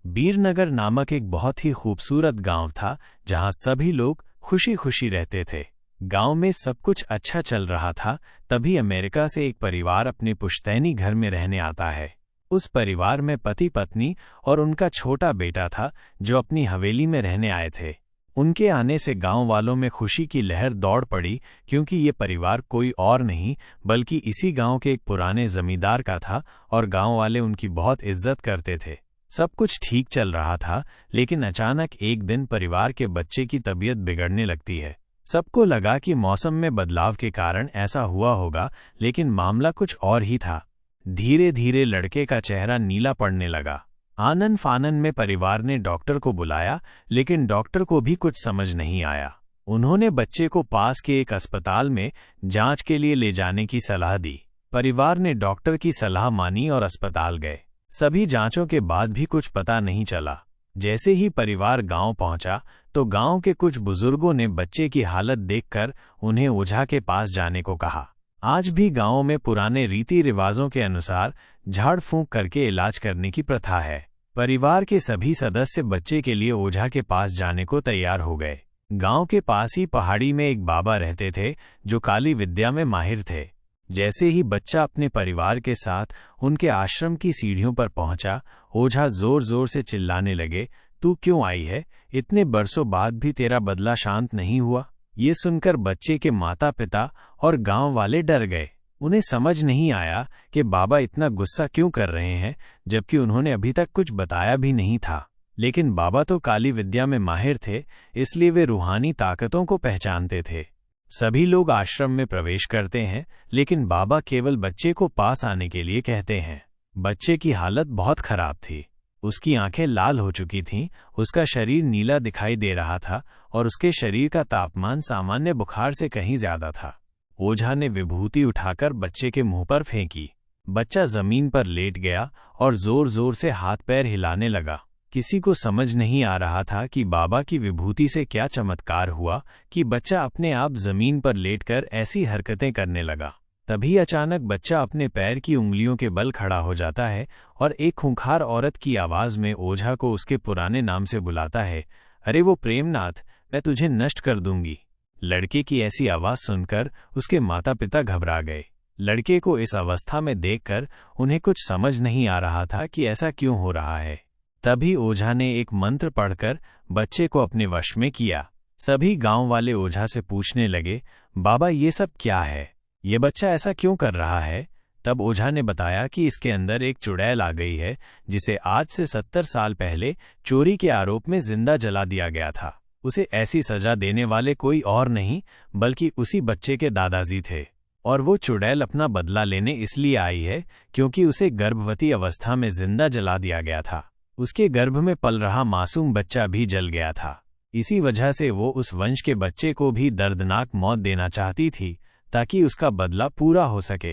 बीरनगर नामक एक बहुत ही खूबसूरत गांव था जहां सभी लोग खुशी खुशी रहते थे। गांव में सब कुछ अच्छा चल रहा था, तभी अमेरिका से एक परिवार अपने पुश्तैनी घर में रहने आता है। उस परिवार में पति पत्नी और उनका छोटा बेटा था जो अपनी हवेली में रहने आए थे। उनके आने से गांव वालों में खुशी की लहर दौड़ पड़ी, क्योंकि ये परिवार कोई और नहीं बल्कि इसी गांव के एक पुराने जमींदार का था और गांव वाले उनकी बहुत इज्जत करते थे। सब कुछ ठीक चल रहा था, लेकिन अचानक एक दिन परिवार के बच्चे की तबीयत बिगड़ने लगती है। सबको लगा कि मौसम में बदलाव के कारण ऐसा हुआ होगा, लेकिन मामला कुछ और ही था। धीरे धीरे लड़के का चेहरा नीला पड़ने लगा। आनन फानन में परिवार ने डॉक्टर को बुलाया, लेकिन डॉक्टर को भी कुछ समझ नहीं आया। उन्होंने बच्चे को पास के एक अस्पताल में जांच के लिए ले जाने की सलाह दी। परिवार ने डॉक्टर की सलाह मानी और अस्पताल गए। सभी जांचों के बाद भी कुछ पता नहीं चला। जैसे ही परिवार गांव पहुंचा तो गांव के कुछ बुजुर्गों ने बच्चे की हालत देखकर उन्हें ओझा के पास जाने को कहा। आज भी गांवों में पुराने रीति रिवाजों के अनुसार झाड़ फूंक करके इलाज करने की प्रथा है। परिवार के सभी सदस्य बच्चे के लिए ओझा के पास जाने को तैयार हो गए। गांव के पास ही पहाड़ी में एक बाबा रहते थे जो काली विद्या में माहिर थे। जैसे ही बच्चा अपने परिवार के साथ उनके आश्रम की सीढ़ियों पर पहुंचा, ओझा जोर जोर से चिल्लाने लगे, तू क्यों आई है? इतने बरसों बाद भी तेरा बदला शांत नहीं हुआ। ये सुनकर बच्चे के माता पिता और गांव वाले डर गए। उन्हें समझ नहीं आया कि बाबा इतना गुस्सा क्यों कर रहे हैं, जबकि उन्होंने अभी तक कुछ बताया भी नहीं था। लेकिन बाबा तो काली विद्या में माहिर थे, इसलिए वे रूहानी ताकतों को पहचानते थे। सभी लोग आश्रम में प्रवेश करते हैं, लेकिन बाबा केवल बच्चे को पास आने के लिए कहते हैं। बच्चे की हालत बहुत खराब थी। उसकी आंखें लाल हो चुकी थीं, उसका शरीर नीला दिखाई दे रहा था और उसके शरीर का तापमान सामान्य बुखार से कहीं ज्यादा था। ओझा ने विभूति उठाकर बच्चे के मुंह पर फेंकी। बच्चा जमीन पर लेट गया और जोर जोर से हाथ पैर हिलाने लगा। किसी को समझ नहीं आ रहा था कि बाबा की विभूति से क्या चमत्कार हुआ कि बच्चा अपने आप जमीन पर लेटकर ऐसी हरकतें करने लगा। तभी अचानक बच्चा अपने पैर की उंगलियों के बल खड़ा हो जाता है और एक खूंखार औरत की आवाज में ओझा को उसके पुराने नाम से बुलाता है, अरे वो प्रेमनाथ, मैं तुझे नष्ट कर दूंगी। लड़के की ऐसी आवाज सुनकर उसके माता पिता घबरा गए। लड़के को इस अवस्था में देखकर उन्हें कुछ समझ नहीं आ रहा था कि ऐसा क्यों हो रहा है। तभी ओझा ने एक मंत्र पढ़कर बच्चे को अपने वश में किया। सभी गांव वाले ओझा से पूछने लगे, बाबा ये सब क्या है? ये बच्चा ऐसा क्यों कर रहा है? तब ओझा ने बताया कि इसके अंदर एक चुड़ैल आ गई है, जिसे आज से 70 साल पहले चोरी के आरोप में जिंदा जला दिया गया था। उसे ऐसी सजा देने वाले कोई और नहीं बल्कि उसी बच्चे के दादाजी थे, और वो चुड़ैल अपना बदला लेने इसलिए आई है क्योंकि उसे गर्भवती अवस्था में जिंदा जला दिया गया था। उसके गर्भ में पल रहा मासूम बच्चा भी जल गया था। इसी वजह से वो उस वंश के बच्चे को भी दर्दनाक मौत देना चाहती थी, ताकि उसका बदला पूरा हो सके।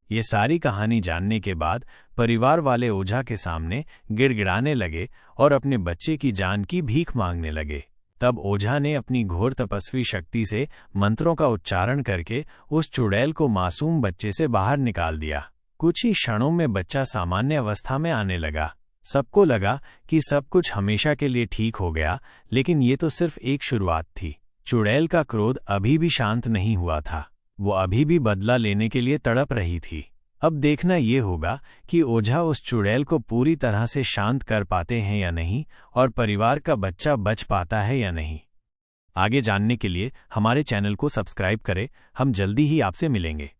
ये सारी कहानी जानने के बाद परिवार वाले ओझा के सामने गिड़गिड़ाने लगे और अपने बच्चे की जान की भीख मांगने लगे। तब ओझा ने अपनी घोर तपस्वी शक्ति से मंत्रों का उच्चारण करके उस चुड़ैल को मासूम बच्चे से बाहर निकाल दिया। कुछ ही क्षणों में बच्चा सामान्य अवस्था में आने लगा। सबको लगा कि सब कुछ हमेशा के लिए ठीक हो गया, लेकिन ये तो सिर्फ एक शुरुआत थी। चुड़ैल का क्रोध अभी भी शांत नहीं हुआ था। वो अभी भी बदला लेने के लिए तड़प रही थी। अब देखना ये होगा कि ओझा उस चुड़ैल को पूरी तरह से शांत कर पाते हैं या नहीं, और परिवार का बच्चा बच पाता है या नहीं। आगे जानने के लिए हमारे चैनल को सब्सक्राइब करें। हम जल्दी ही आपसे मिलेंगे।